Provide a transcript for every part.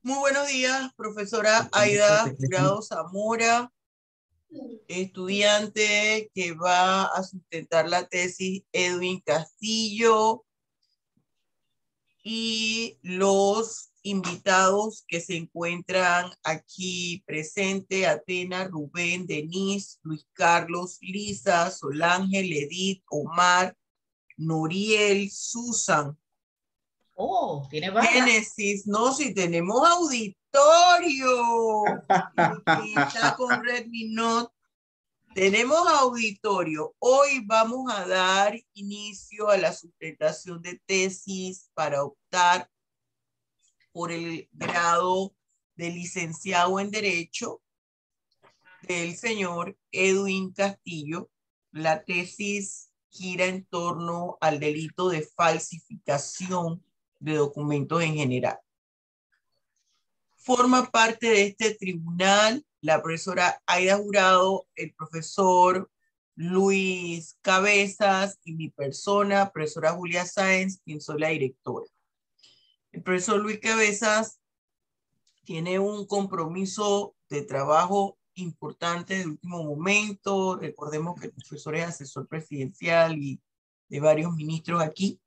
Muy buenos días, profesora Aida Jurado Zamora, estudiante que va a sustentar la tesis Edwin Castillo y los invitados que se encuentran aquí presentes: Atena, Rubén, Denise, Luis Carlos, Lisa, Solángel, Edith, Omar, Noriel, Susan. Oh, tiene barra. Génesis, no, si tenemos auditorio. Está con Redmi Note. Tenemos auditorio. Hoy vamos a dar inicio a la sustentación de tesis para optar por el grado de licenciado en Derecho del señor Edwin Castillo. La tesis gira en torno al delito de falsificación de documentos en general. Forma parte de este tribunal la profesora Aida Jurado, el profesor Luis Cabezas y mi persona, profesora Julia Sáenz, quien soy la directora. El profesor Luis Cabezas tiene un compromiso de trabajo importante de último momento. Recordemos que el profesor es asesor presidencial y de varios ministros aquí.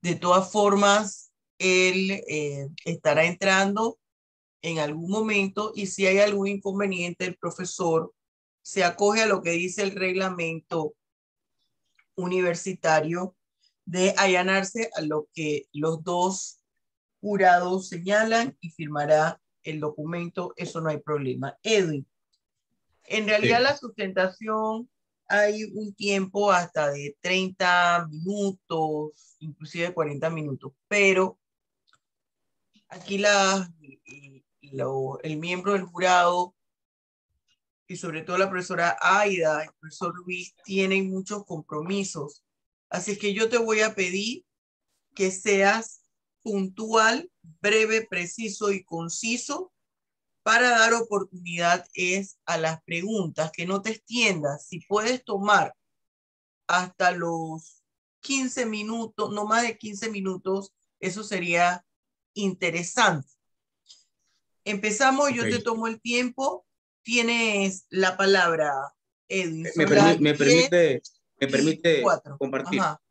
De todas formas, él estará entrando en algún momento, y si hay algún inconveniente, el profesor se acoge a lo que dice el reglamento universitario de allanarse a lo que los dos jurados señalan y firmará el documento. Eso no hay problema. Edwin, en realidad la sustentación hay un tiempo hasta de 30 minutos, inclusive 40 minutos, pero aquí el miembro del jurado y sobre todo la profesora Aida, el profesor Luis, tienen muchos compromisos. Así que yo te voy a pedir que seas puntual, breve, preciso y conciso para dar oportunidad a las preguntas, que no te extiendas. Si puedes tomar hasta los 15 minutos, no más de 15 minutos, eso sería interesante. Empezamos, yo te tomo el tiempo. Tienes la palabra, Edwin. Me permite compartir. Ajá.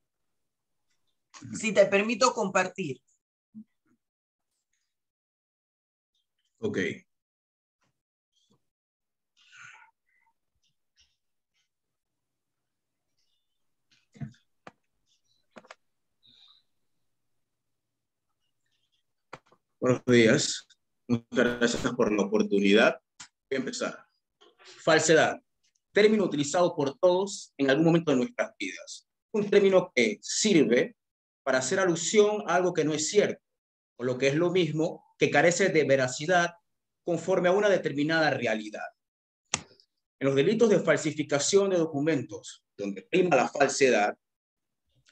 Sí, te permito compartir. Ok. Buenos días. Muchas gracias por la oportunidad. Voy a empezar. Falsedad. Término utilizado por todos en algún momento de nuestras vidas. Un término que sirve para hacer alusión a algo que no es cierto, o lo que es lo mismo, que carece de veracidad conforme a una determinada realidad. En los delitos de falsificación de documentos, donde prima la falsedad,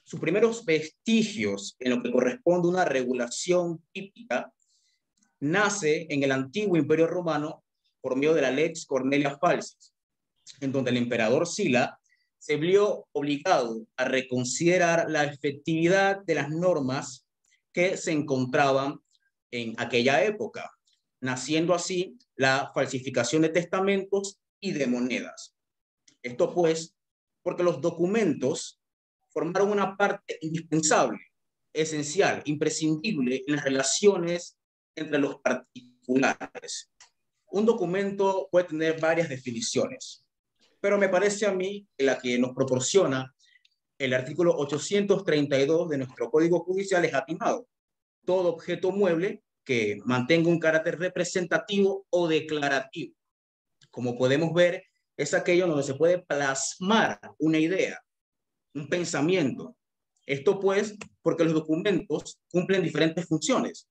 sus primeros vestigios en lo que corresponde a una regulación típica nace en el antiguo Imperio Romano por medio de la Lex Cornelia Falsis, en donde el emperador Sila se vio obligado a reconsiderar la efectividad de las normas que se encontraban en aquella época, naciendo así la falsificación de testamentos y de monedas. Esto pues porque los documentos formaron una parte indispensable, esencial, imprescindible en las relaciones entre los particulares. Un documento puede tener varias definiciones, pero me parece a mí que la que nos proporciona el artículo 832 de nuestro Código Judicial es atinado. Todo objeto mueble que mantenga un carácter representativo o declarativo. Como podemos ver, es aquello donde se puede plasmar una idea, un pensamiento. Esto pues porque los documentos cumplen diferentes funciones.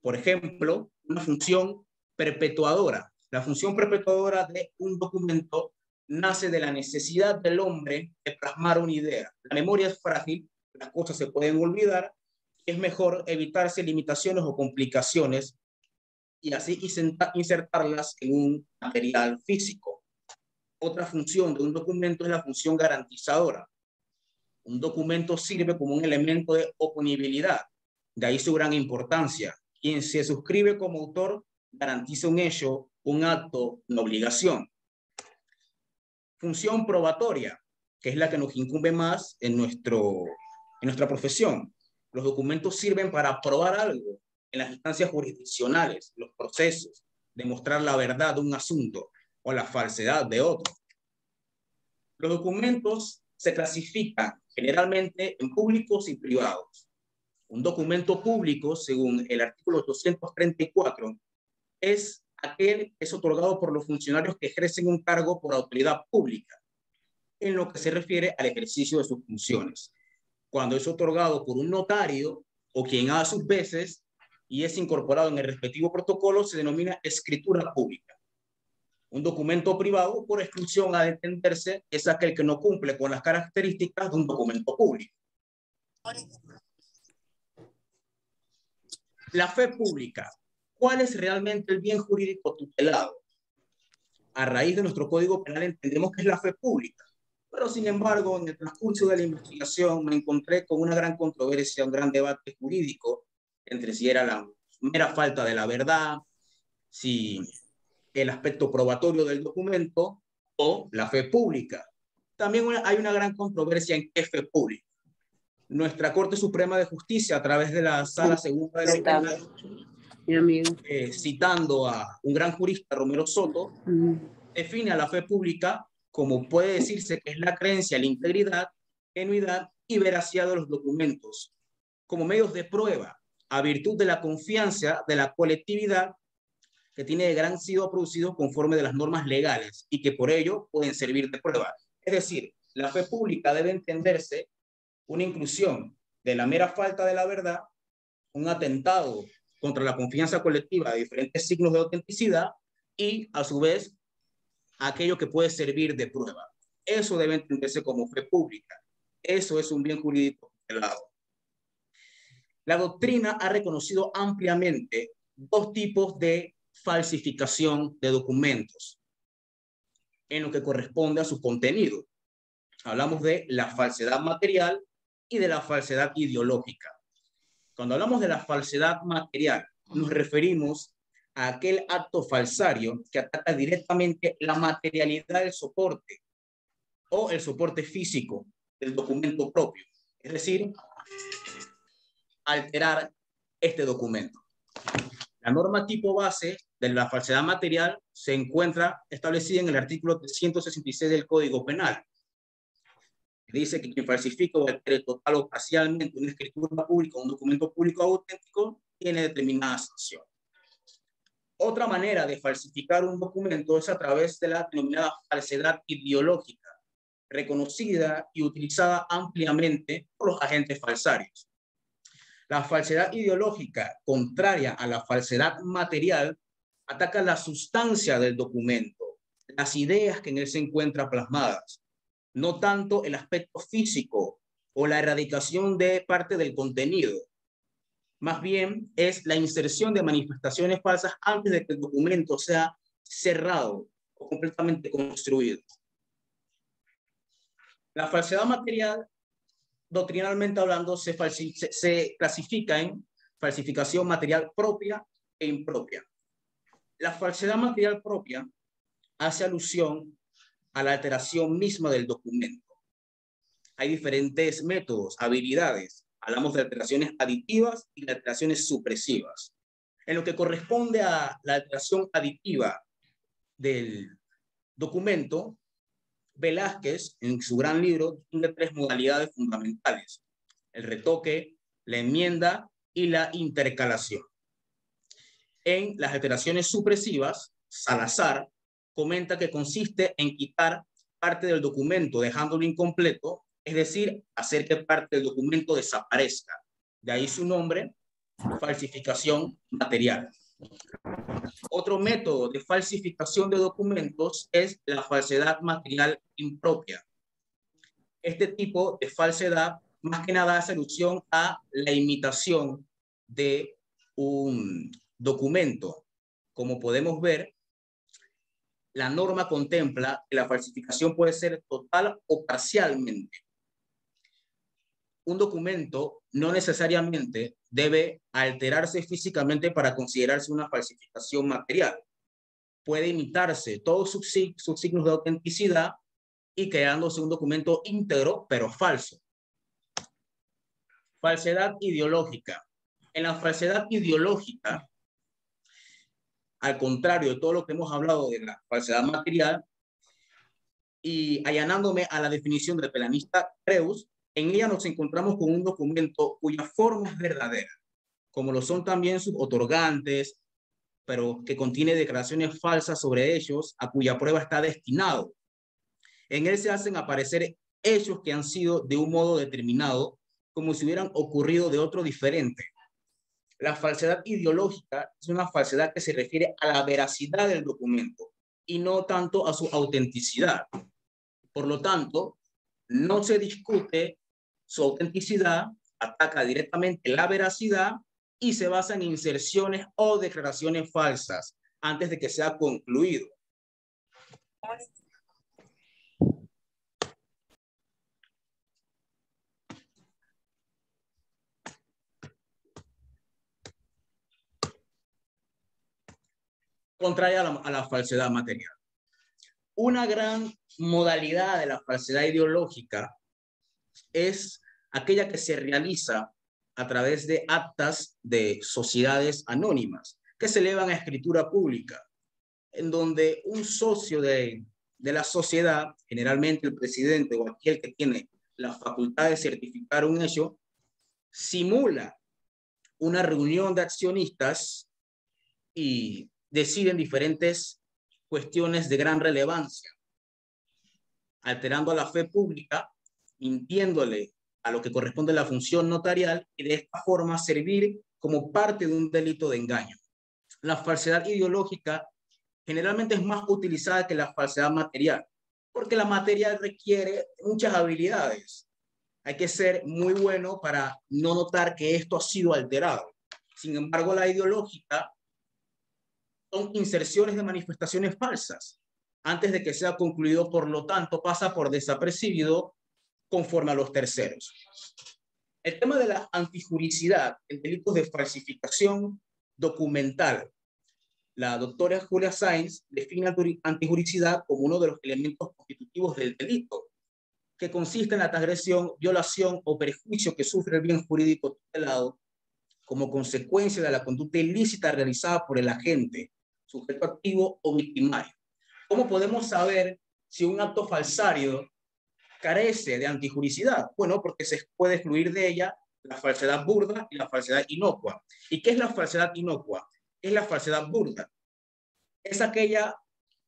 Por ejemplo, una función perpetuadora. La función perpetuadora de un documento nace de la necesidad del hombre de plasmar una idea. La memoria es frágil, las cosas se pueden olvidar, es mejor evitarse limitaciones o complicaciones y así insertarlas en un material físico. Otra función de un documento es la función garantizadora. Un documento sirve como un elemento de oponibilidad, de ahí su gran importancia, quien se suscribe como autor garantiza un hecho, un acto, una obligación. Función probatoria, que es la que nos incumbe más en nuestra profesión. Los documentos sirven para probar algo en las instancias jurisdiccionales, los procesos, demostrar la verdad de un asunto o la falsedad de otro. Los documentos se clasifican generalmente en públicos y privados. Un documento público, según el artículo 234, es aquel que es otorgado por los funcionarios que ejercen un cargo por autoridad pública, en lo que se refiere al ejercicio de sus funciones. Cuando es otorgado por un notario o quien haga sus veces y es incorporado en el respectivo protocolo, se denomina escritura pública. Un documento privado, por exclusión, ha de entenderse, es aquel que no cumple con las características de un documento público. La fe pública. ¿Cuál es realmente el bien jurídico tutelado? A raíz de nuestro Código Penal entendemos que es la fe pública, pero sin embargo, en el transcurso de la investigación me encontré con una gran controversia, un gran debate jurídico entre si era la mera falta de la verdad, si el aspecto probatorio del documento o la fe pública. También hay una gran controversia en qué fe pública. Nuestra Corte Suprema de Justicia, a través de la Sala Segunda de citando a un gran jurista, Romero Soto, define a la fe pública como puede decirse que es la creencia, la integridad, genuidad y veracidad de los documentos, como medios de prueba, a virtud de la confianza de la colectividad que tiene de gran sido producidos conforme de las normas legales y que por ello pueden servir de prueba. Es decir, la fe pública debe entenderse una inclusión de la mera falta de la verdad, un atentado contra la confianza colectiva de diferentes signos de autenticidad y, a su vez, aquello que puede servir de prueba. Eso debe entenderse como fe pública. Eso es un bien jurídico tutelado. La doctrina ha reconocido ampliamente dos tipos de falsificación de documentos en lo que corresponde a su contenido. Hablamos de la falsedad material y de la falsedad ideológica. Cuando hablamos de la falsedad material, nos referimos a aquel acto falsario que ataca directamente la materialidad del soporte o el soporte físico del documento propio, es decir, alterar este documento. La norma tipo base de la falsedad material se encuentra establecida en el artículo 366 del Código Penal. Dice que quien falsifica o altere total o parcialmente una escritura pública o un documento público auténtico tiene determinada sanción. Otra manera de falsificar un documento es a través de la denominada falsedad ideológica, reconocida y utilizada ampliamente por los agentes falsarios. La falsedad ideológica, contraria a la falsedad material, ataca la sustancia del documento, las ideas que en él se encuentran plasmadas, no tanto el aspecto físico o la erradicación de parte del contenido. Más bien es la inserción de manifestaciones falsas antes de que el documento sea cerrado o completamente construido. La falsedad material, doctrinalmente hablando, se clasifica en falsificación material propia e impropia. La falsedad material propia hace alusión a la alteración misma del documento. Hay diferentes métodos, habilidades. Hablamos de alteraciones aditivas y de alteraciones supresivas. En lo que corresponde a la alteración aditiva del documento, Velázquez, en su gran libro, tiene tres modalidades fundamentales: el retoque, la enmienda y la intercalación. En las alteraciones supresivas, Salazar comenta que consiste en quitar parte del documento dejándolo incompleto, es decir, hacer que parte del documento desaparezca. De ahí su nombre, falsificación material. Otro método de falsificación de documentos es la falsedad material impropia. Este tipo de falsedad más que nada hace alusión a la imitación de un documento. Como podemos ver, la norma contempla que la falsificación puede ser total o parcialmente. Un documento no necesariamente debe alterarse físicamente para considerarse una falsificación material. Puede imitarse todos sus signos de autenticidad y creándose un documento íntegro, pero falso. Falsedad ideológica. En la falsedad ideológica, al contrario de todo lo que hemos hablado de la falsedad material, y allanándome a la definición del pelanista Creus, en ella nos encontramos con un documento cuya forma es verdadera, como lo son también sus otorgantes, pero que contiene declaraciones falsas sobre ellos, a cuya prueba está destinado. En él se hacen aparecer hechos que han sido de un modo determinado, como si hubieran ocurrido de otro diferente. La falsedad ideológica es una falsedad que se refiere a la veracidad del documento y no tanto a su autenticidad. Por lo tanto, no se discute su autenticidad, ataca directamente la veracidad y se basa en inserciones o declaraciones falsas antes de que sea concluido. Contraria a la falsedad material. Una gran modalidad de la falsedad ideológica es aquella que se realiza a través de actas de sociedades anónimas que se elevan a escritura pública, en donde un socio de la sociedad, generalmente el presidente o aquel que tiene la facultad de certificar un hecho, simula una reunión de accionistas y deciden diferentes cuestiones de gran relevancia, alterando a la fe pública, mintiéndole a lo que corresponde a la función notarial y de esta forma servir como parte de un delito de engaño. La falsedad ideológica generalmente es más utilizada que la falsedad material, porque la material requiere muchas habilidades. Hay que ser muy bueno para no notar que esto ha sido alterado. Sin embargo, la ideológica son inserciones de manifestaciones falsas antes de que sea concluido, por lo tanto, pasa por desapercibido conforme a los terceros. El tema de la antijuricidad, el delito de falsificación documental. La doctora Julia Sáenz define la antijuricidad como uno de los elementos constitutivos del delito, que consiste en la transgresión, violación o perjuicio que sufre el bien jurídico tutelado como consecuencia de la conducta ilícita realizada por el agente, sujeto activo o victimario. ¿Cómo podemos saber si un acto falsario carece de antijuricidad? Bueno, porque se puede excluir de ella la falsedad burda y la falsedad inocua. ¿Y qué es la falsedad inocua? Es la falsedad burda. Es aquella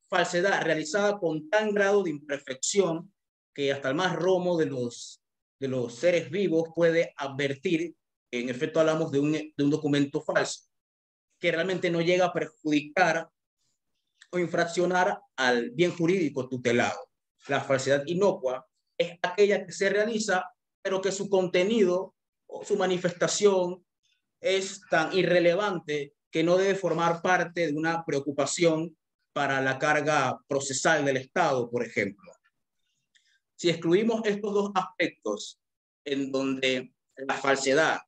falsedad realizada con tan grado de imperfección que hasta el más romo de los seres vivos puede advertir que en efecto hablamos de un documento falso, que realmente no llega a perjudicar o infraccionar al bien jurídico tutelado. La falsedad inocua es aquella que se realiza, pero que su contenido o su manifestación es tan irrelevante que no debe formar parte de una preocupación para la carga procesal del Estado, por ejemplo. Si excluimos estos dos aspectos en donde la falsedad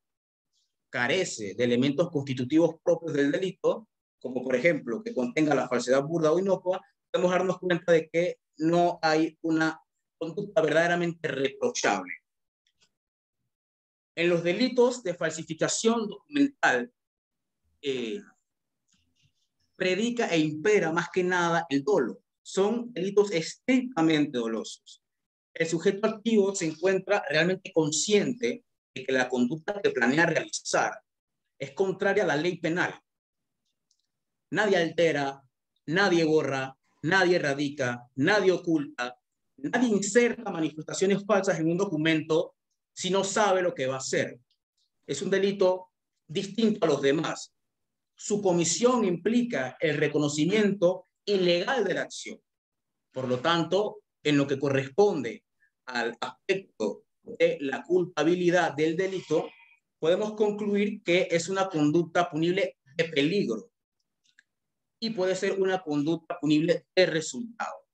carece de elementos constitutivos propios del delito, como por ejemplo que contenga la falsedad burda o inocua, podemos darnos cuenta de que no hay una conducta verdaderamente reprochable. En los delitos de falsificación documental, predica e impera más que nada el dolo. Son delitos estrictamente dolosos. El sujeto activo se encuentra realmente consciente de que la conducta que planea realizar es contraria a la ley penal. Nadie altera, nadie borra, nadie erradica, nadie oculta, nadie inserta manifestaciones falsas en un documento si no sabe lo que va a hacer. Es un delito distinto a los demás. Su comisión implica el reconocimiento ilegal de la acción. Por lo tanto, en lo que corresponde al aspecto de la culpabilidad del delito, podemos concluir que es una conducta punible de peligro y puede ser una conducta punible de resultado.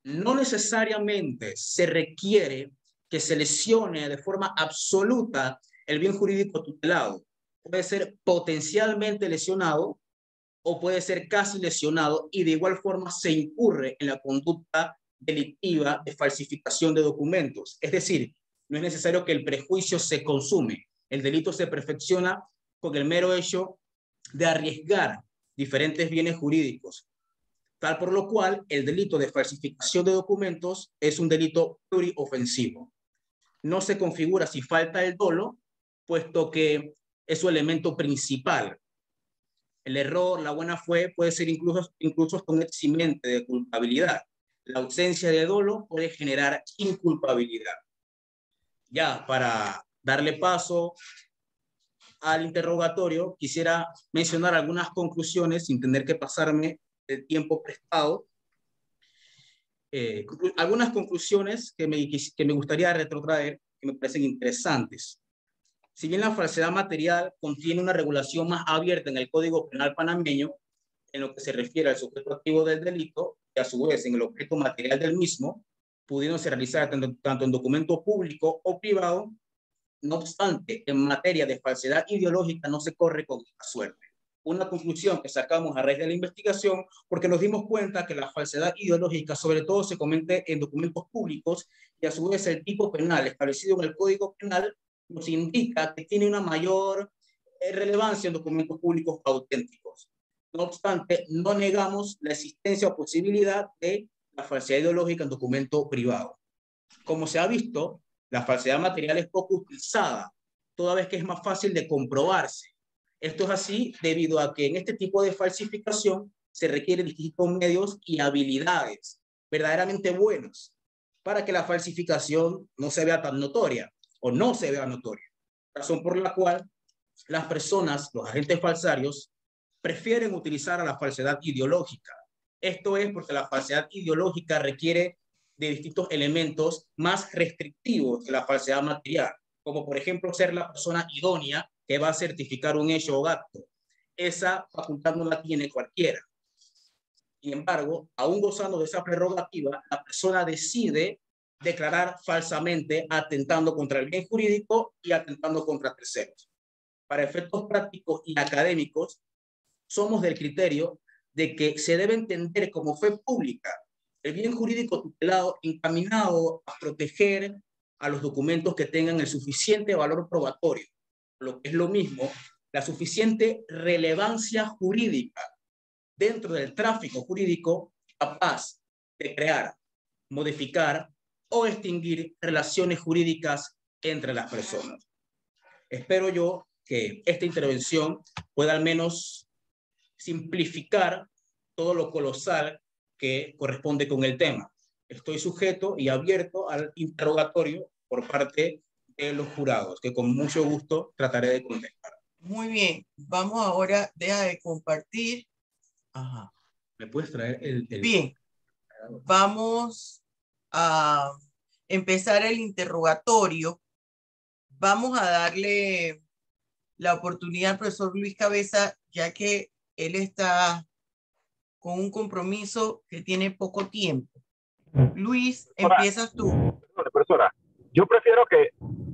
No necesariamente se requiere que se lesione de forma absoluta el bien jurídico tutelado puede ser potencialmente lesionado o puede ser casi lesionado, y de igual forma se incurre en la conducta delictiva de falsificación de documentos. Es decir, no es necesario que el prejuicio se consume. El delito se perfecciona con el mero hecho de arriesgar diferentes bienes jurídicos, tal por lo cual el delito de falsificación de documentos es un delito pluriofensivo. No se configura si falta el dolo, puesto que es su elemento principal. El error, la buena fe puede ser incluso un eximente de culpabilidad. La ausencia de dolo puede generar inculpabilidad. Ya, para darle paso al interrogatorio, quisiera mencionar algunas conclusiones sin tener que pasarme el tiempo prestado. Algunas conclusiones que me gustaría retrotraer, que me parecen interesantes. Si bien la falsedad material contiene una regulación más abierta en el Código Penal panameño, en lo que se refiere al sujeto activo del delito, y a su vez en el objeto material del mismo, pudiéndose realizar tanto en documento público o privado, no obstante, en materia de falsedad ideológica no se corre con esta suerte. Una conclusión que sacamos a raíz de la investigación, porque nos dimos cuenta que la falsedad ideológica sobre todo se comete en documentos públicos, y a su vez el tipo penal establecido en el Código Penal nos indica que tiene una mayor relevancia en documentos públicos auténticos. No obstante, no negamos la existencia o posibilidad de la falsedad ideológica en documento privado. Como se ha visto, la falsedad material es poco utilizada, toda vez que es más fácil de comprobarse. Esto es así debido a que en este tipo de falsificación se requieren distintos medios y habilidades verdaderamente buenos para que la falsificación no se vea tan notoria o no se vea notoria. Razón por la cual las personas, los agentes falsarios, prefieren utilizar a la falsedad ideológica. Esto es porque la falsedad ideológica requiere de distintos elementos más restrictivos que la falsedad material, como por ejemplo ser la persona idónea que va a certificar un hecho o acto. Esa facultad no la tiene cualquiera. Sin embargo, aún gozando de esa prerrogativa, la persona decide declarar falsamente, atentando contra el bien jurídico y atentando contra terceros. Para efectos prácticos y académicos, somos del criterio de que se debe entender como fe pública el bien jurídico tutelado encaminado a proteger a los documentos que tengan el suficiente valor probatorio, lo que es lo mismo, la suficiente relevancia jurídica dentro del tráfico jurídico capaz de crear, modificar o extinguir relaciones jurídicas entre las personas. Espero yo que esta intervención pueda al menos simplificar todo lo colosal que corresponde con el tema. Estoy sujeto y abierto al interrogatorio por parte de los jurados, que con mucho gusto trataré de contestar. Muy bien, vamos ahora, deja de compartir. Ajá. ¿Me puedes traer el... Bien, vamos a empezar el interrogatorio. Vamos a darle la oportunidad al profesor Luis Cabeza, ya que él está con un compromiso que tiene poco tiempo. Luis, empiezas tú. Profesora, yo prefiero que,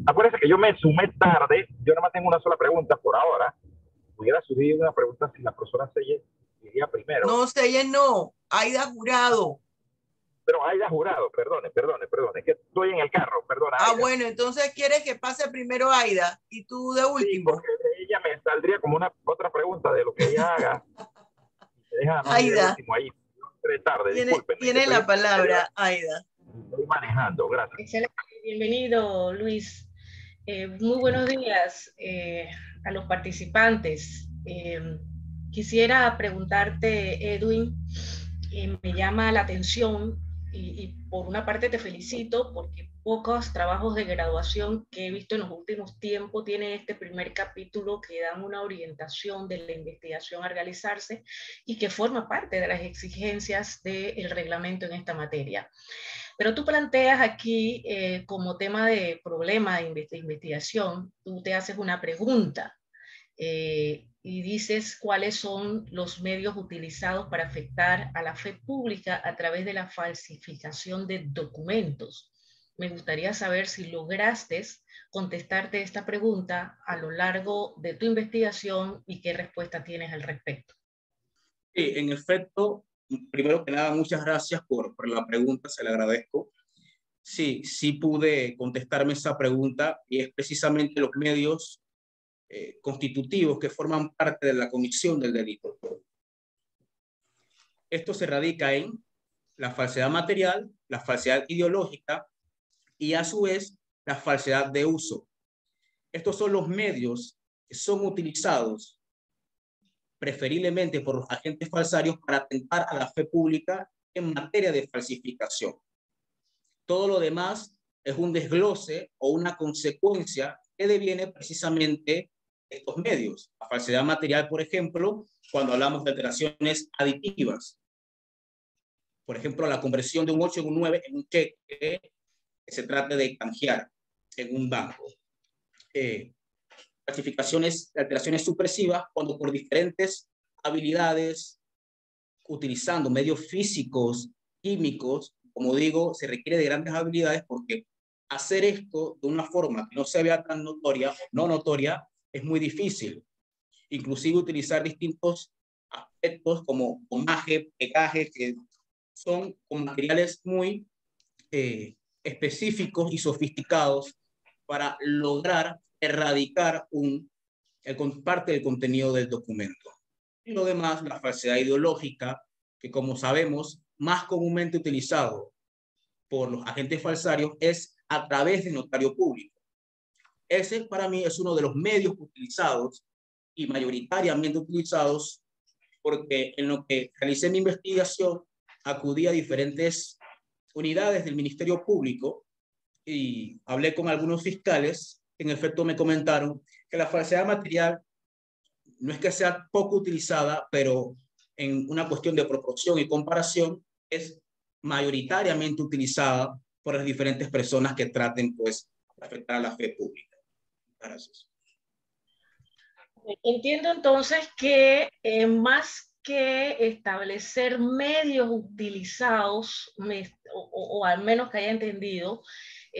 acuérdense que yo me sumé tarde, yo nada más tengo una sola pregunta por ahora. Pudiera surgir una pregunta si la profesora Selles iría primero. No, Selles no, Aida Jurado. Pero Aida Jurado, perdone, es que estoy en el carro, perdona. Ah, Aida. bueno, entonces quieres que pase primero Aida y tú de último. Sí, porque ella me saldría como una otra pregunta de lo que ella haga. Y deja Aida. de último ahí. Tarde, tiene la palabra, Aida. Estoy manejando, gracias. Excelente, bienvenido Luis. Muy buenos días a los participantes. Quisiera preguntarte, Edwin, me llama la atención y por una parte te felicito porque pocos trabajos de graduación que he visto en los últimos tiempos tienen este primer capítulo que dan una orientación de la investigación a realizarse y que forma parte de las exigencias del reglamento en esta materia. Pero tú planteas aquí como tema de problema de investigación, tú te haces una pregunta y dices cuáles son los medios utilizados para afectar a la fe pública a través de la falsificación de documentos. me gustaría saber si lograste contestarte esta pregunta a lo largo de tu investigación y qué respuesta tienes al respecto. Sí, en efecto, primero que nada, muchas gracias por la pregunta, se le agradezco. Sí, sí pude contestarme esa pregunta y es precisamente los medios constitutivos que forman parte de la comisión del delito. Esto se radica en la falsedad material, la falsedad ideológica y a su vez la falsedad de uso. Estos son los medios que son utilizados preferiblemente por los agentes falsarios para atentar a la fe pública en materia de falsificación. Todo lo demás es un desglose o una consecuencia que deviene precisamente de estos medios. La falsedad material, por ejemplo, cuando hablamos de alteraciones aditivas. Por ejemplo, la conversión de un 8 en un 9 en un cheque que se trate de canjear en un banco. Falsificaciones, alteraciones supresivas, cuando por diferentes habilidades, utilizando medios físicos, químicos, como digo, se requiere de grandes habilidades porque hacer esto de una forma que no se vea tan notoria o no notoria es muy difícil. Inclusive utilizar distintos aspectos como gomaje, pegaje, que son con materiales muy específicos y sofisticados para lograr erradicar parte del contenido del documento. Y lo demás, la falsedad ideológica, que como sabemos, más comúnmente utilizado por los agentes falsarios es a través del notario público. Ese para mí es uno de los medios utilizados y mayoritariamente utilizados porque en lo que realicé mi investigación acudí a diferentes unidades del Ministerio Público y hablé con algunos fiscales. En efecto, me comentaron que la falsedad material no es que sea poco utilizada, pero en una cuestión de proporción y comparación es mayoritariamente utilizada por las diferentes personas que traten, pues, de afectar a la fe pública. Gracias. Entiendo entonces que más que establecer medios utilizados, o al menos que haya entendido,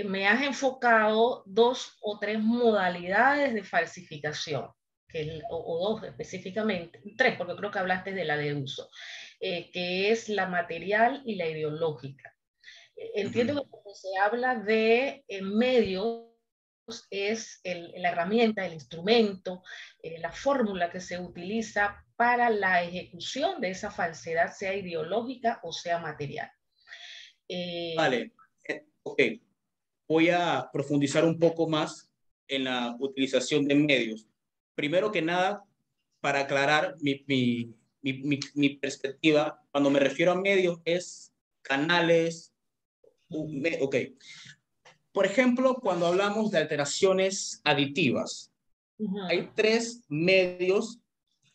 me has enfocado 2 o 3 modalidades de falsificación, o 2 específicamente, 3, porque creo que hablaste de la de uso, que es la material y la ideológica. Entiendo que cuando se habla de medios, es la herramienta, el instrumento, la fórmula que se utiliza para la ejecución de esa falsedad, sea ideológica o sea material. Vale, ok. Voy a profundizar un poco más en la utilización de medios. Primero que nada, para aclarar mi perspectiva, cuando me refiero a medios es canales, ok. Por ejemplo, cuando hablamos de alteraciones aditivas, hay 3 medios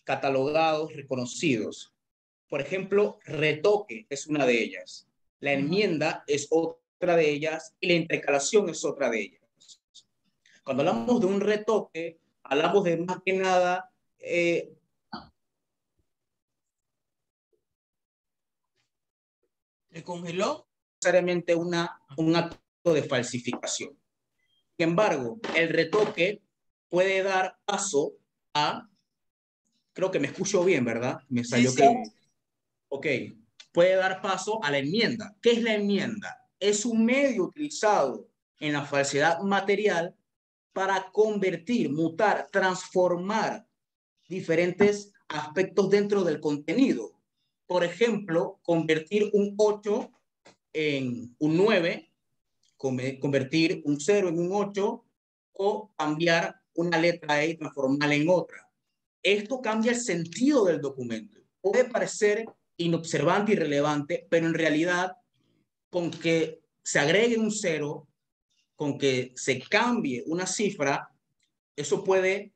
catalogados, reconocidos. Por ejemplo, retoque es una de ellas. La enmienda es otra de ellas y la intercalación es otra de ellas. Cuando hablamos de un retoque, hablamos de más que nada ¿Le congeló? necesariamente un acto de falsificación. Sin embargo, el retoque puede dar paso a, creo que me escucho bien, ¿verdad? Me salió Sí, que, sí. ok, puede dar paso a la enmienda. ¿Qué es la enmienda? Es un medio utilizado en la falsedad material para convertir, mutar, transformar diferentes aspectos dentro del contenido. Por ejemplo, convertir un 8 en un 9, convertir un 0 en un 8 o cambiar una letra E y transformarla en otra. Esto cambia el sentido del documento. Puede parecer inobservante y irrelevante, pero en realidad con que se agregue un 0, con que se cambie una cifra, eso puede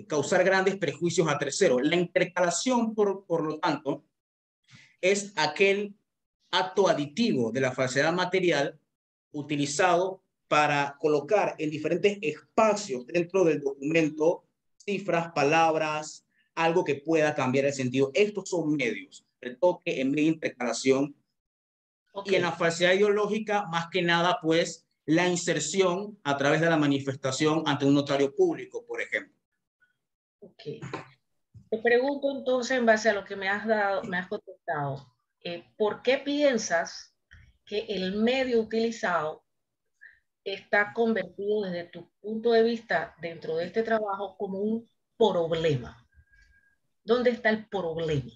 causar grandes prejuicios a terceros. La intercalación, por lo tanto, es aquel acto aditivo de la falsedad material utilizado para colocar en diferentes espacios dentro del documento cifras, palabras, algo que pueda cambiar el sentido. Estos son medios, retoque, en medio, intercalación. Y en la falsedad ideológica, más que nada, pues, la inserción a través de la manifestación ante un notario público, por ejemplo. Ok. Te pregunto entonces, en base a lo que me has contestado, ¿por qué piensas que el medio utilizado está convertido desde tu punto de vista dentro de este trabajo como un problema? ¿Dónde está el problema?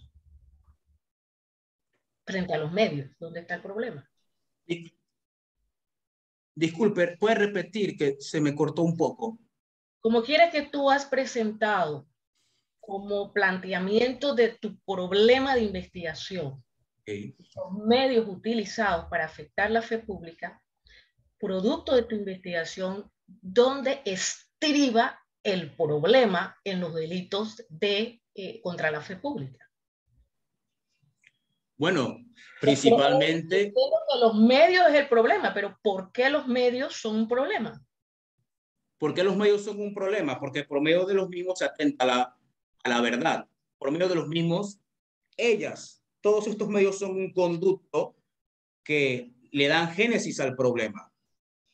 Frente a los medios, ¿dónde está el problema? Disculpe, ¿puede repetir que se me cortó un poco? Como quieres que tú has presentado como planteamiento de tu problema de investigación, Okay. los medios utilizados para afectar la fe pública, producto de tu investigación, ¿dónde estriba el problema en los delitos contra la fe pública? Bueno, principalmente... Entiendo que los medios es el problema, pero ¿por qué los medios son un problema? ¿Por qué los medios son un problema? Porque por medio de los mismos se atenta a la verdad. Por medio de los mismos, todos estos medios son un conducto que le dan génesis al problema.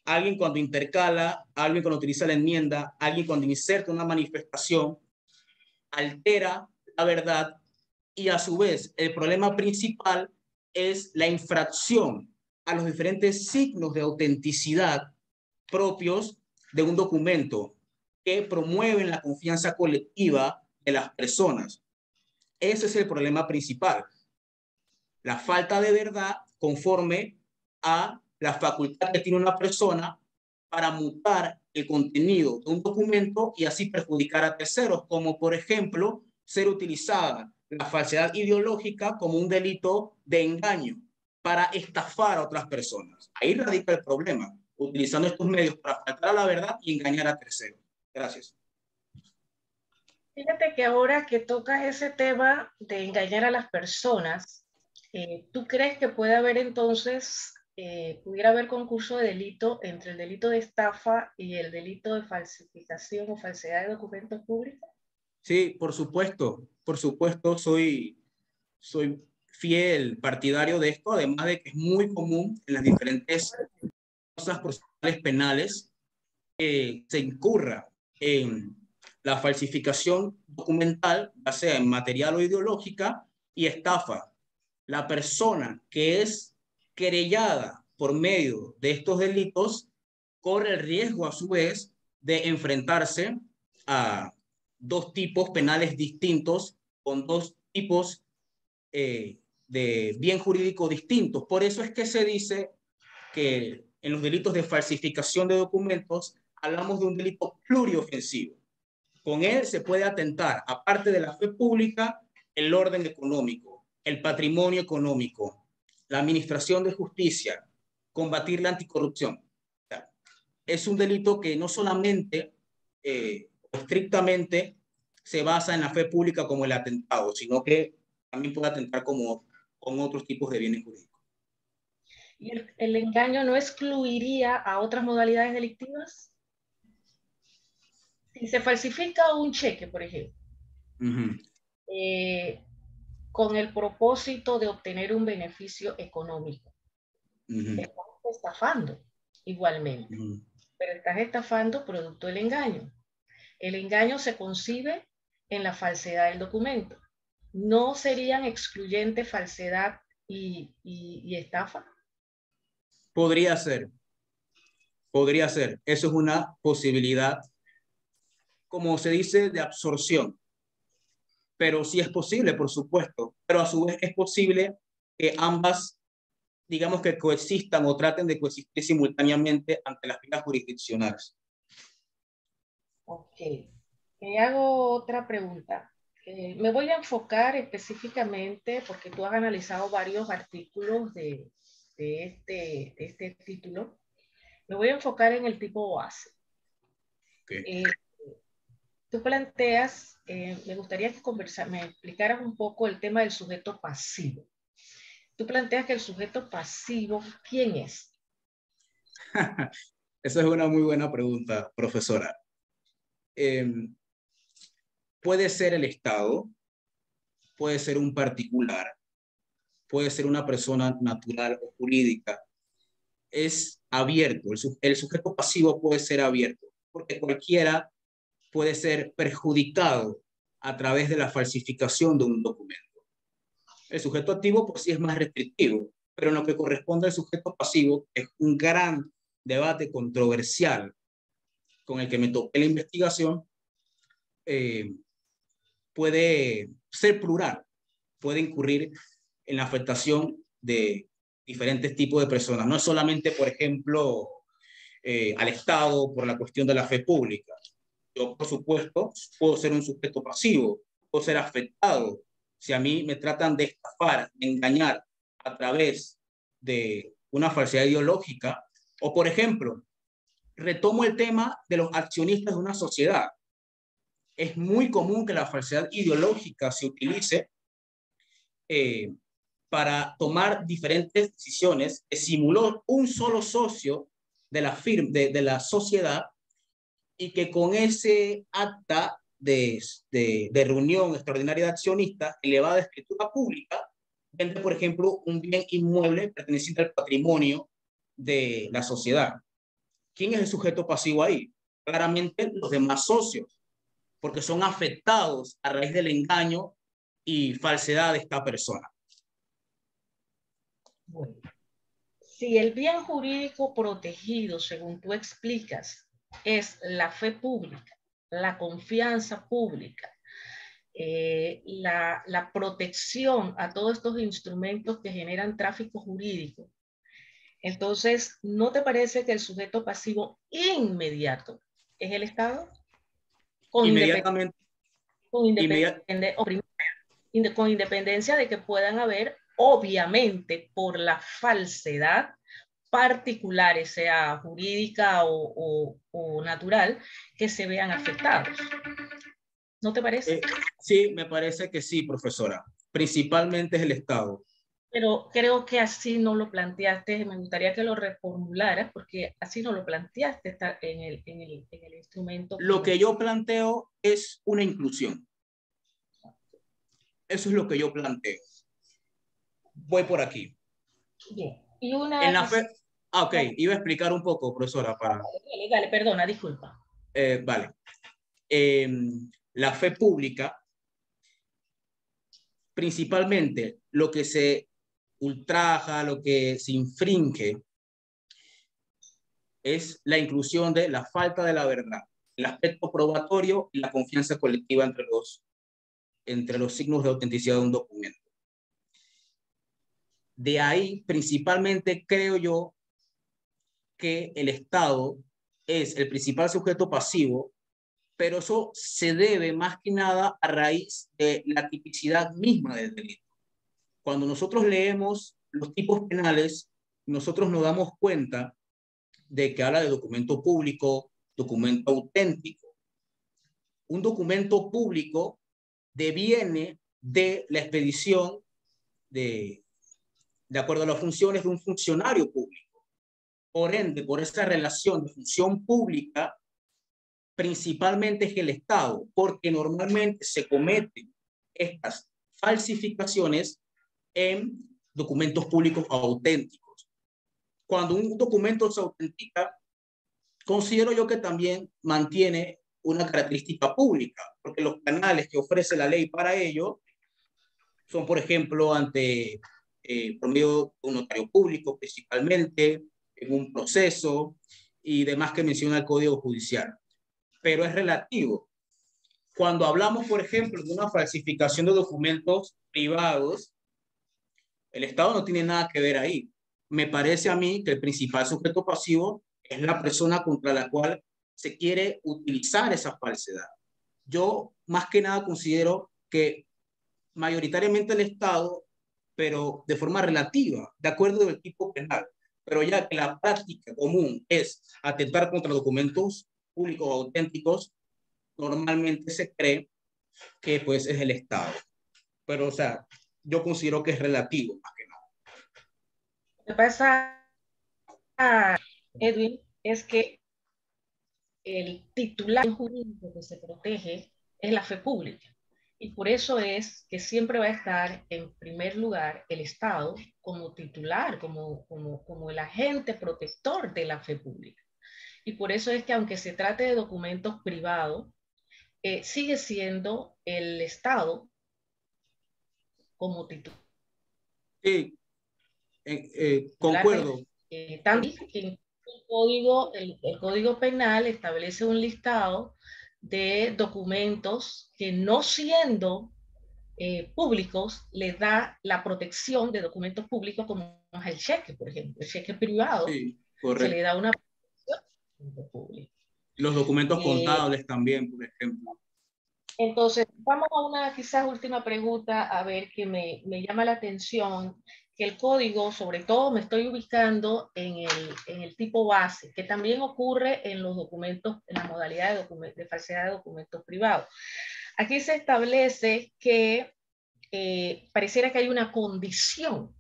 Alguien cuando intercala, alguien cuando utiliza la enmienda, alguien cuando inserta una manifestación, altera la verdad y a su vez el problema principal es la infracción a los diferentes signos de autenticidad propios de un documento que promueven la confianza colectiva de las personas. Ese es el problema principal. La falta de verdad conforme a la facultad que tiene una persona para mutar el contenido de un documento y así perjudicar a terceros, como por ejemplo ser utilizada la falsedad ideológica como un delito de engaño para estafar a otras personas. Ahí radica el problema, utilizando estos medios para faltar a la verdad y engañar a terceros. Gracias. Fíjate que ahora que tocas ese tema de engañar a las personas, ¿tú crees que puede haber entonces, pudiera haber concurso de delito entre el delito de estafa y el delito de falsificación o falsedad de documentos públicos? Sí, por supuesto, soy fiel partidario de esto, además de que es muy común en las diferentes causas procesales penales que se incurra en la falsificación documental, ya sea en material o ideológica, y estafa. La persona que es querellada por medio de estos delitos corre el riesgo, a su vez, de enfrentarse a dos tipos penales distintos, con dos tipos de bien jurídico distintos. Por eso es que se dice que en los delitos de falsificación de documentos hablamos de un delito pluriofensivo. Con él se puede atentar, aparte de la fe pública, el orden económico, el patrimonio económico, la administración de justicia, combatir la anticorrupción. Es un delito que no solamente estrictamente se basa en la fe pública como el atentado, sino que también puede atentar como con otros tipos de bienes jurídicos. ¿Y el engaño no excluiría a otras modalidades delictivas? Si se falsifica un cheque, por ejemplo, con el propósito de obtener un beneficio económico, estás estafando igualmente, pero estás estafando producto del engaño. El engaño se concibe en la falsedad del documento. ¿No serían excluyentes falsedad y estafa? Podría ser. Eso es una posibilidad, como se dice, de absorción. Pero sí es posible, por supuesto. Pero a su vez es posible que ambas, digamos que coexistan o traten de coexistir simultáneamente ante las vías jurisdiccionales. Ok. Te hago otra pregunta. Me voy a enfocar específicamente, porque tú has analizado varios artículos de este título. Me voy a enfocar en el tipo base. Okay. Tú planteas, me gustaría que me explicaras un poco el tema del sujeto pasivo. Tú planteas que el sujeto pasivo, ¿quién es? Esa es una muy buena pregunta, profesora. Puede ser el Estado, puede ser un particular, puede ser una persona natural o jurídica, es abierto. El sujeto pasivo puede ser abierto, porque cualquiera puede ser perjudicado a través de la falsificación de un documento. El sujeto activo, pues sí es más restrictivo, pero en lo que corresponde al sujeto pasivo, es un gran debate controversial con el que me toqué la investigación, puede ser plural, puede incurrir en la afectación de diferentes tipos de personas. No es solamente, por ejemplo, al Estado por la cuestión de la fe pública. Yo, por supuesto, puedo ser un sujeto pasivo, puedo ser afectado. Si a mí me tratan de estafar, de engañar a través de una falsedad ideológica, o por ejemplo, retomo el tema de los accionistas de una sociedad. Es muy común que la falsedad ideológica se utilice para tomar diferentes decisiones. Simuló un solo socio de la firma, de la sociedad, y que con ese acta de reunión extraordinaria de accionistas elevada de escritura pública, vende, por ejemplo, un bien inmueble perteneciente al patrimonio de la sociedad. ¿Quién es el sujeto pasivo ahí? Claramente los demás socios, porque son afectados a raíz del engaño y falsedad de esta persona. Bueno, si el bien jurídico protegido, según tú explicas, es la fe pública, la confianza pública, la protección a todos estos instrumentos que generan tráfico jurídico, entonces, ¿no te parece que el sujeto pasivo inmediato es el Estado? Con Inmediatamente. Con independencia de que puedan haber, obviamente, por la falsedad, particulares, sea jurídica o natural, que se vean afectados. ¿No te parece? Sí, me parece que sí, profesora. Principalmente es el Estado. Pero creo que así no lo planteaste. Me gustaría que lo reformularas, porque así no lo planteaste en el instrumento. Lo que yo planteo es una inclusión. Eso es lo que yo planteo. Voy por aquí. Bien. Y una... En la fe... ok, iba a explicar un poco, profesora, para... Dale, perdona, disculpa. Vale. La fe pública, principalmente lo que se ultraja, lo que se infringe, es la inclusión de la falta de la verdad, el aspecto probatorio y la confianza colectiva entre los signos de autenticidad de un documento. De ahí, principalmente, creo yo que el Estado es el principal sujeto pasivo, pero eso se debe más que nada a raíz de la tipicidad misma del delito. Cuando nosotros leemos los tipos penales, nosotros nos damos cuenta de que habla de documento público, documento auténtico. Un documento público deviene de la expedición de acuerdo a las funciones de un funcionario público. Por ende, por esa relación de función pública, principalmente es el Estado, porque normalmente se cometen estas falsificaciones en documentos públicos auténticos. Cuando un documento se autentica, considero yo que también mantiene una característica pública, porque los canales que ofrece la ley para ello son, por ejemplo, por medio de un notario público, principalmente, en un proceso y demás que menciona el Código Judicial. Pero es relativo. Cuando hablamos, por ejemplo, de una falsificación de documentos privados, el Estado no tiene nada que ver ahí. Me parece a mí que el principal sujeto pasivo es la persona contra la cual se quiere utilizar esa falsedad. Yo, más que nada, considero que mayoritariamente el Estado, pero de forma relativa, de acuerdo del tipo penal. Pero ya que la práctica común es atentar contra documentos públicos auténticos, normalmente se cree que pues es el Estado. Pero, o sea, yo considero que es relativo más que nada. Lo que pasa, Edwin, es que el titular jurídico que se protege es la fe pública. Y por eso es que siempre va a estar en primer lugar el Estado como titular, como el agente protector de la fe pública. Y por eso es que aunque se trate de documentos privados, sigue siendo el Estado como titular. Sí, concuerdo. También el Código Penal establece un listado de documentos que, no siendo públicos, le da la protección de documentos públicos, como es el cheque, por ejemplo. El cheque privado, Sí, se le correcto. da una protección de documentos públicos. Los documentos contables también, por ejemplo. Entonces, vamos a una quizás última pregunta, a ver, que me llama la atención, que el código, sobre todo me estoy ubicando en el tipo base, que también ocurre en los documentos, en la modalidad de falsedad de documentos privados. Aquí se establece que pareciera que hay una condición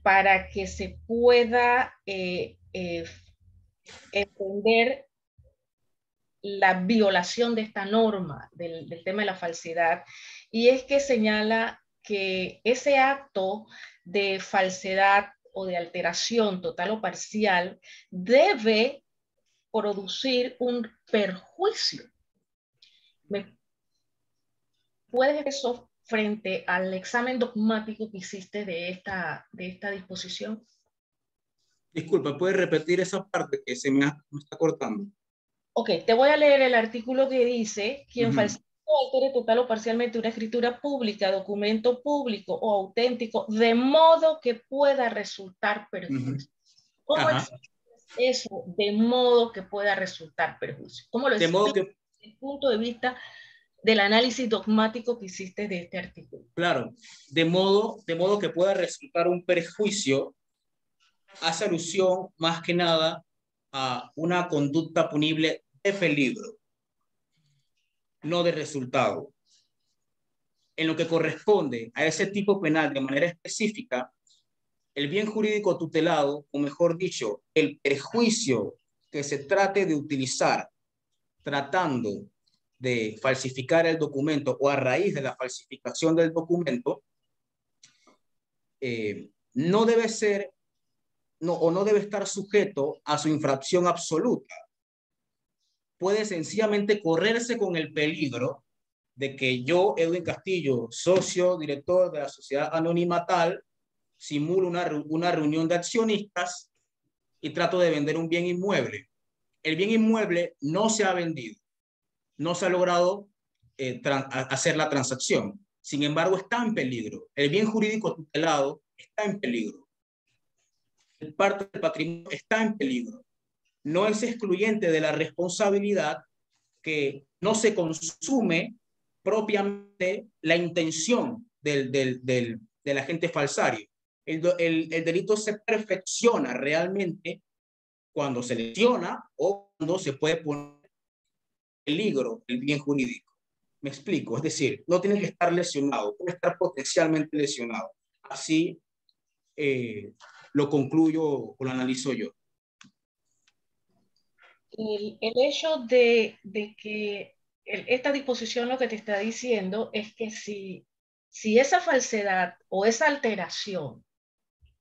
para que se pueda entender la violación de esta norma del tema de la falsedad, y es que señala que ese acto de falsedad o de alteración total o parcial debe producir un perjuicio. ¿Me puedes eso frente al examen dogmático que hiciste de esta disposición? Disculpa, ¿puedes repetir esa parte que me está cortando? Ok, te voy a leer el artículo que dice: quien falsifica o altere total o parcialmente una escritura pública, documento público o auténtico, de modo que pueda resultar perjuicio. ¿Cómo es eso? De modo que pueda resultar perjuicio. ¿Cómo lo explicas desde el punto de vista del análisis dogmático que hiciste de este artículo? Claro, de modo que pueda resultar un perjuicio, hace alusión más que nada a una conducta punible de peligro, no de resultado. En lo que corresponde a ese tipo penal de manera específica, el bien jurídico tutelado, o mejor dicho, el perjuicio que se trate de utilizar tratando de falsificar el documento o a raíz de la falsificación del documento, no debe ser no debe estar sujeto a su infracción absoluta. Puede sencillamente correrse con el peligro de que yo, Edwin Castillo, socio, director de la sociedad anónima tal, simulo una reunión de accionistas y trato de vender un bien inmueble. El bien inmueble no se ha vendido, no se ha logrado hacer la transacción. Sin embargo, está en peligro. El bien jurídico tutelado está en peligro. Parte del patrimonio está en peligro. No es excluyente de la responsabilidad que no se consume propiamente la intención del agente falsario. El delito se perfecciona realmente cuando se lesiona o cuando se puede poner en peligro el bien jurídico. Me explico, es decir, no tiene que estar lesionado, puede estar potencialmente lesionado. Así lo concluyo o lo analizo yo. El hecho de que esta disposición lo que te está diciendo es que si esa falsedad o esa alteración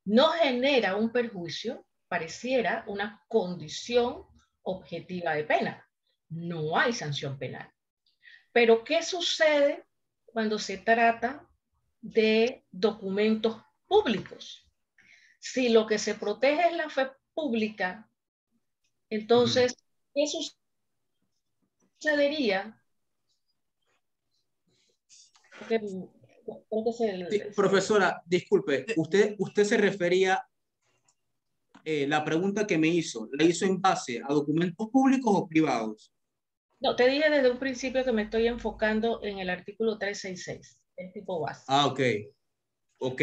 no genera un perjuicio, pareciera una condición objetiva de pena. No hay sanción penal. Pero ¿qué sucede cuando se trata de documentos públicos? Si lo que se protege es la fe pública, entonces, ¿qué sucedería? Sí, profesora, disculpe, usted se refería, la pregunta que me hizo, ¿la hizo en base a documentos públicos o privados? No, te dije desde un principio que me estoy enfocando en el artículo 366, el tipo base. Ah, ok. Ok.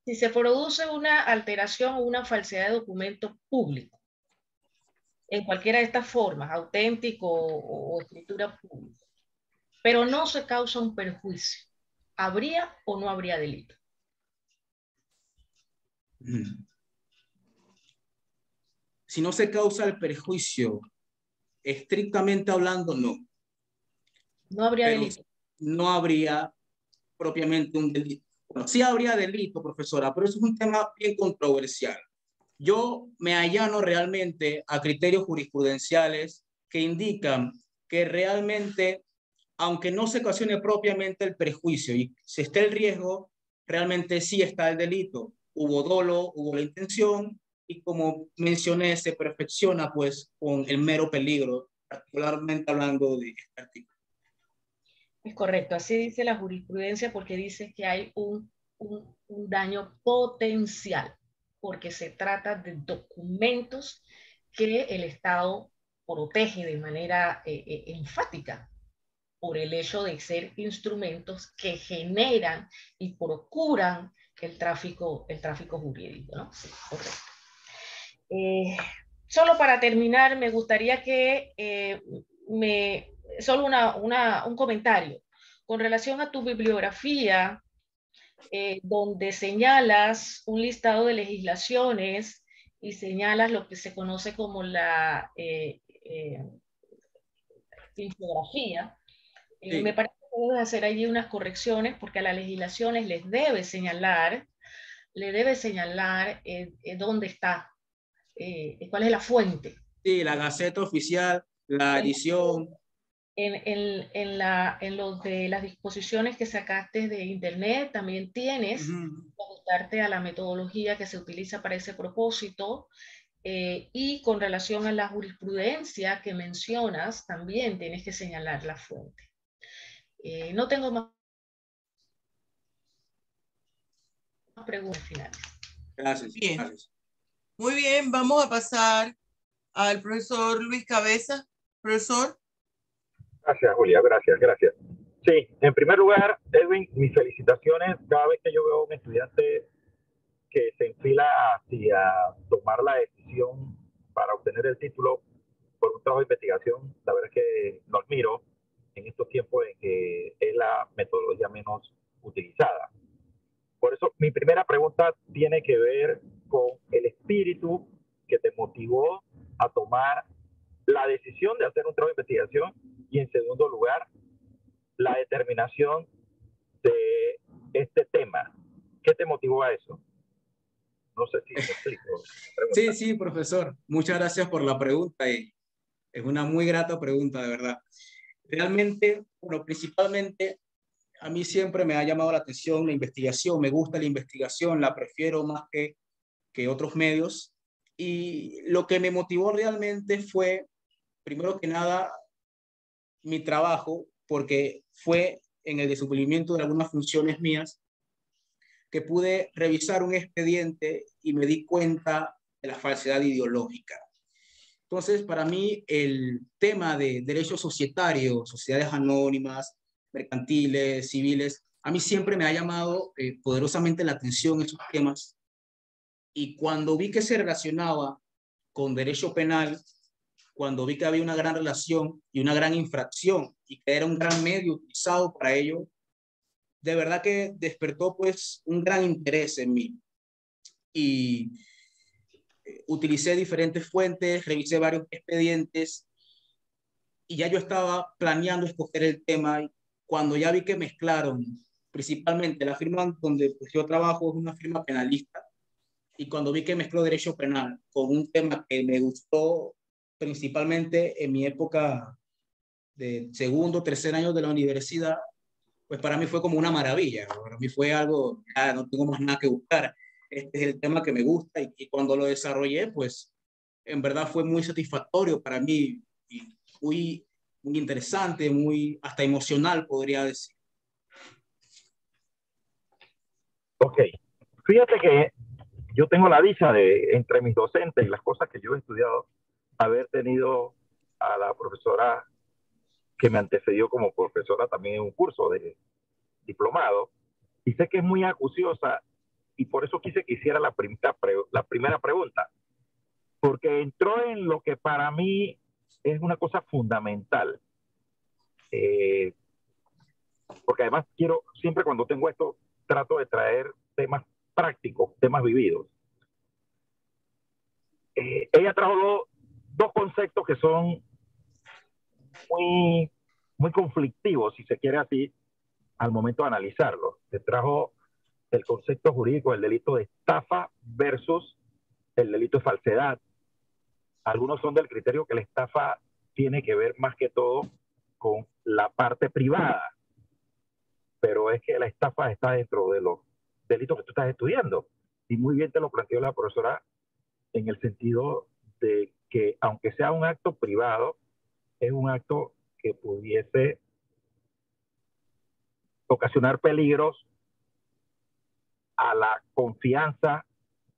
Si se produce una alteración o una falsedad de documento público, en cualquiera de estas formas, auténtico o escritura pública, pero no se causa un perjuicio, ¿habría o no habría delito? Si no se causa el perjuicio, estrictamente hablando, no. No habría pero delito. no habría propiamente un delito. Bueno, sí habría delito, profesora, pero eso es un tema bien controversial. Yo me allano realmente a criterios jurisprudenciales que indican que realmente, aunque no se ocasione propiamente el perjuicio y si está el riesgo, realmente sí está el delito. Hubo dolo, hubo la intención y como mencioné, se perfecciona pues con el mero peligro, particularmente hablando de este artículo. Es correcto, así dice la jurisprudencia porque dice que hay un daño potencial, porque se trata de documentos que el Estado protege de manera enfática por el hecho de ser instrumentos que generan y procuran el tráfico jurídico, ¿no? Sí, correcto. Solo para terminar, me gustaría que solo un comentario con relación a tu bibliografía, donde señalas un listado de legislaciones y señalas lo que se conoce como la infografía. Sí. Me parece que debes hacer allí unas correcciones porque a las legislaciones les debe señalar dónde está, cuál es la fuente. Sí, la Gaceta Oficial, la edición. En lo de las disposiciones que sacaste de internet, también tienes que ajustarte a la metodología que se utiliza para ese propósito. Y con relación a la jurisprudencia que mencionas, también tienes que señalar la fuente. No tengo más preguntas finales. Gracias. Bien. Gracias. Muy bien, vamos a pasar al profesor Luis Cabeza. Profesor. Gracias, Julia, gracias. Sí, en primer lugar, Edwin, mis felicitaciones. Cada vez que yo veo a un estudiante que se enfila hacia tomar la decisión para obtener el título por un trabajo de investigación, la verdad es que lo admiro en estos tiempos en que es la metodología menos utilizada. Por eso, mi primera pregunta tiene que ver con el espíritu que te motivó a tomar la decisión de hacer un trabajo de investigación y, en segundo lugar, la determinación de este tema. ¿Qué te motivó a eso? No sé si me explico. Sí, profesor. Muchas gracias por la pregunta y es una muy grata pregunta, de verdad. Realmente, bueno, principalmente a mí siempre me ha llamado la atención la investigación. Me gusta la investigación, la prefiero más que otros medios. Y lo que me motivó realmente fue, primero que nada, mi trabajo, porque fue en el descubrimiento de algunas funciones mías que pude revisar un expediente y me di cuenta de la falsedad ideológica. Entonces, para mí, el tema de derechos societarios, sociedades anónimas, mercantiles, civiles, a mí siempre me ha llamado poderosamente la atención esos temas. Y cuando vi que se relacionaba con derecho penal, cuando vi que había una gran relación y una gran infracción y que era un gran medio utilizado para ello, de verdad que despertó pues un gran interés en mí. Y utilicé diferentes fuentes, revisé varios expedientes y ya yo estaba planeando escoger el tema. Y cuando ya vi que mezclaron principalmente la firma donde pues, yo trabajo es una firma penalista, y cuando vi que mezcló derecho penal con un tema que me gustó principalmente en mi época de segundo, tercer año de la universidad, pues para mí fue como una maravilla. Para mí fue algo, ya no tengo más nada que buscar. Este es el tema que me gusta y cuando lo desarrollé, pues en verdad fue muy satisfactorio para mí y muy interesante, muy hasta emocional, podría decir. Ok, fíjate que yo tengo la dicha de, entre mis docentes y las cosas que yo he estudiado, haber tenido a la profesora que me antecedió como profesora también en un curso de diplomado, y sé que es muy acuciosa, y por eso quise que hiciera la primera pregunta, porque entró en lo que para mí es una cosa fundamental. Porque además quiero, siempre cuando tengo esto, trato de traer temas prácticos, temas vividos. Ella trajo dos conceptos que son muy muy conflictivo, si se quiere así, al momento de analizarlo. Se trajo el concepto jurídico del delito de estafa versus el delito de falsedad. Algunos son del criterio que la estafa tiene que ver más que todo con la parte privada, pero es que la estafa está dentro de los delitos que tú estás estudiando. Y muy bien te lo planteó la profesora en el sentido de que aunque sea un acto privado, es un acto que pudiese ocasionar peligros a la confianza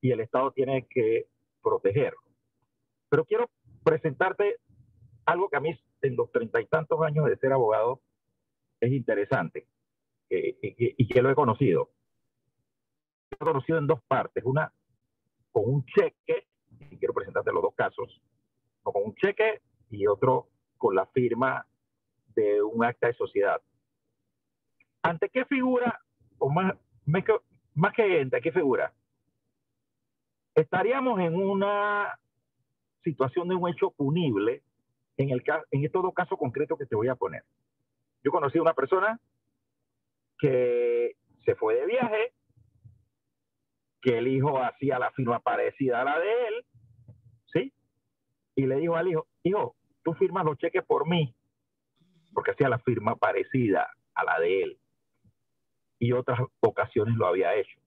y el Estado tiene que protegerlo. Pero quiero presentarte algo que a mí en los 30 y tantos años de ser abogado es interesante y que lo he conocido. Lo he conocido en dos partes. Una con un cheque, y quiero presentarte los dos casos, uno con un cheque y otro con la firma de un acta de sociedad. ¿Ante qué figura, o más que ante qué figura? Estaríamos en una situación de un hecho punible en estos dos casos concretos que te voy a poner. Yo conocí a una persona que se fue de viaje, que el hijo hacía la firma parecida a la de él, ¿sí? Y le dijo al hijo, hijo, tú firmas los cheques por mí, porque hacía la firma parecida a la de él. Y otras ocasiones lo había hecho.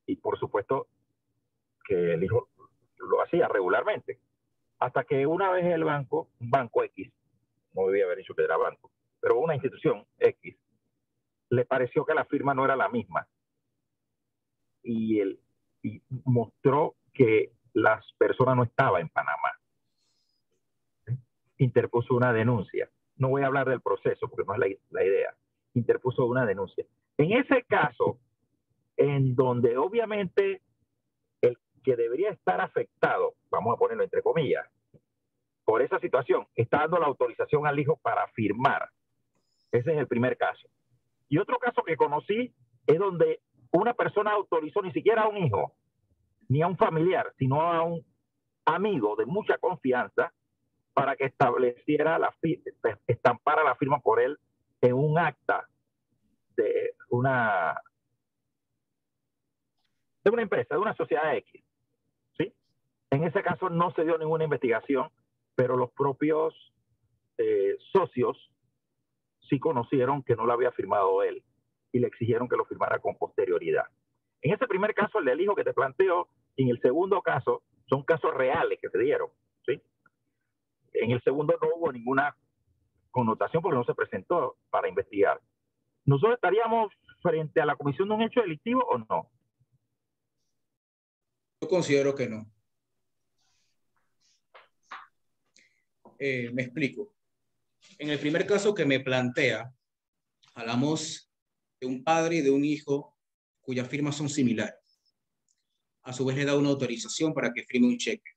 Y por supuesto que el hijo lo hacía regularmente. Hasta que una vez el banco, un banco X, no debía haber dicho que era banco, pero una institución X, le pareció que la firma no era la misma. Y mostró que la persona no estaba en Panamá. Interpuso una denuncia. No voy a hablar del proceso porque no es la idea. Interpuso una denuncia. En ese caso, en donde obviamente el que debería estar afectado, vamos a ponerlo entre comillas, por esa situación, está dando la autorización al hijo para firmar. Ese es el primer caso. Y otro caso que conocí es donde una persona autorizó ni siquiera a un hijo, ni a un familiar, sino a un amigo de mucha confianza para que estampara la firma por él en un acta de una empresa, de una sociedad X. ¿Sí? En ese caso no se dio ninguna investigación, pero los propios socios sí conocieron que no lo había firmado él y le exigieron que lo firmara con posterioridad. En ese primer caso, el del hijo que te planteo, y en el segundo caso, son casos reales que se dieron. ¿Sí? En el segundo no hubo ninguna connotación porque no se presentó para investigar. ¿Nosotros estaríamos frente a la comisión de un hecho delictivo o no? Yo considero que no. Me explico. En el primer caso que me plantea, hablamos de un padre y de un hijo cuyas firmas son similares. A su vez le da una autorización para que firme un cheque.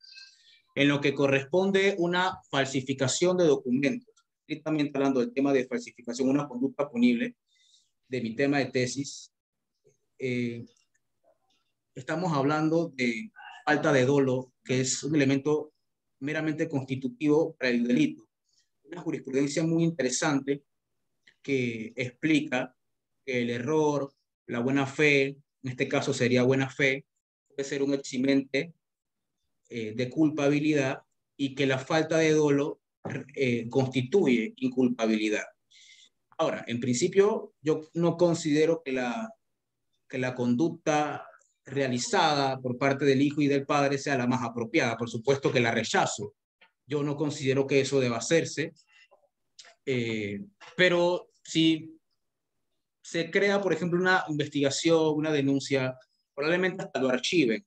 En lo que corresponde una falsificación de documentos, estrictamente hablando del tema de falsificación, una conducta punible de mi tema de tesis, estamos hablando de falta de dolo, que es un elemento meramente constitutivo para el delito. Una jurisprudencia muy interesante que explica que el error, la buena fe, en este caso sería buena fe, puede ser un eximente de culpabilidad y que la falta de dolo constituye inculpabilidad. Ahora, en principio, yo no considero que la conducta realizada por parte del hijo y del padre sea la más apropiada. Por supuesto que la rechazo. Yo no considero que eso deba hacerse. Pero si se crea, por ejemplo, una investigación, una denuncia, probablemente hasta lo archiven,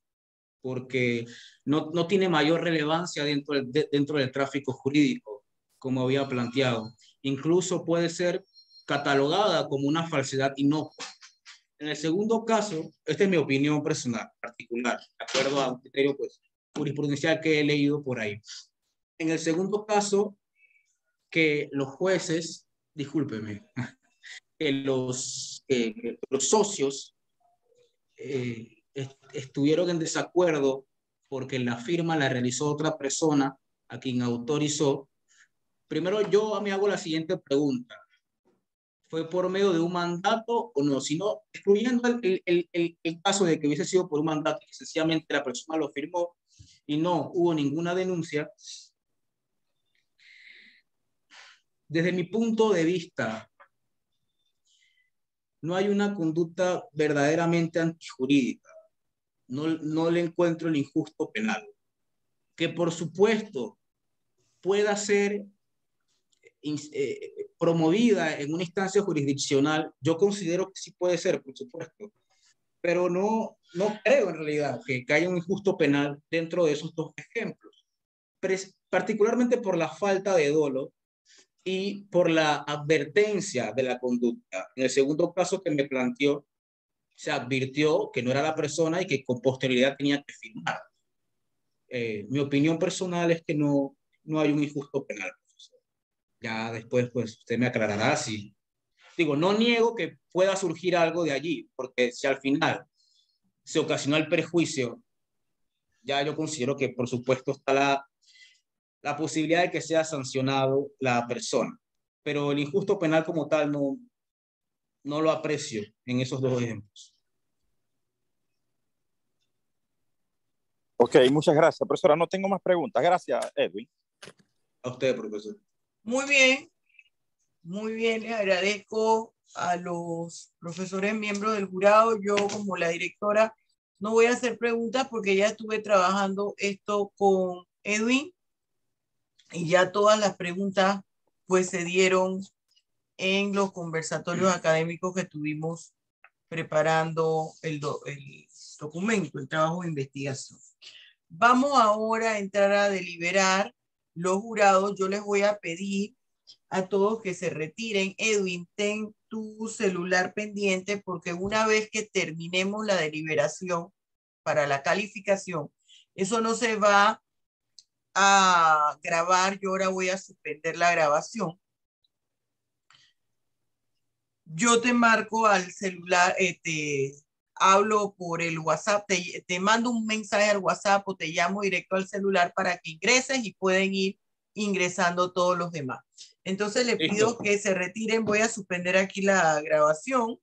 porque no tiene mayor relevancia dentro del tráfico jurídico, como había planteado. Incluso puede ser catalogada como una falsedad inocua. En el segundo caso, esta es mi opinión personal, particular, de acuerdo a un criterio pues, jurisprudencial que he leído por ahí. En el segundo caso, que los jueces, discúlpeme, que los socios estuvieron en desacuerdo porque la firma la realizó otra persona a quien autorizó, Primero yo me hago la siguiente pregunta. ¿Fue por medio de un mandato o no? Si no, excluyendo el caso de que hubiese sido por un mandato y que sencillamente la persona lo firmó y no hubo ninguna denuncia, desde mi punto de vista, no hay una conducta verdaderamente antijurídica. No le encuentro el injusto penal. Que por supuesto pueda ser promovida en una instancia jurisdiccional, yo considero que sí puede ser, por supuesto, pero no creo en realidad que haya un injusto penal dentro de esos dos ejemplos, particularmente por la falta de dolo y por la advertencia de la conducta. En el segundo caso que me planteó, se advirtió que no era la persona y que con posterioridad tenía que firmar. Mi opinión personal es que no hay un injusto penal, profesor. Ya después, pues, usted me aclarará si... Digo, no niego que pueda surgir algo de allí, porque si al final se ocasionó el perjuicio, ya yo considero que, por supuesto, está la posibilidad de que sea sancionado la persona. Pero el injusto penal como tal no lo aprecio en esos dos ejemplos. Ok, muchas gracias, profesora. No tengo más preguntas. Gracias, Edwin. A usted, profesor. Muy bien, les agradezco a los profesores miembros del jurado. Yo, como la directora, no voy a hacer preguntas porque ya estuve trabajando esto con Edwin y ya todas las preguntas pues se dieron en los conversatorios académicos que estuvimos preparando el documento, el trabajo de investigación. Vamos ahora a entrar a deliberar los jurados. Yo les voy a pedir a todos que se retiren. Edwin, ten tu celular pendiente porque una vez que terminemos la deliberación para la calificación, eso no se va a grabar. Yo ahora voy a suspender la grabación. Yo te marco al celular, te hablo por el WhatsApp, te mando un mensaje al WhatsApp o te llamo directo al celular para que ingreses y pueden ir ingresando todos los demás. Entonces les pido que se retiren. Voy a suspender aquí la grabación.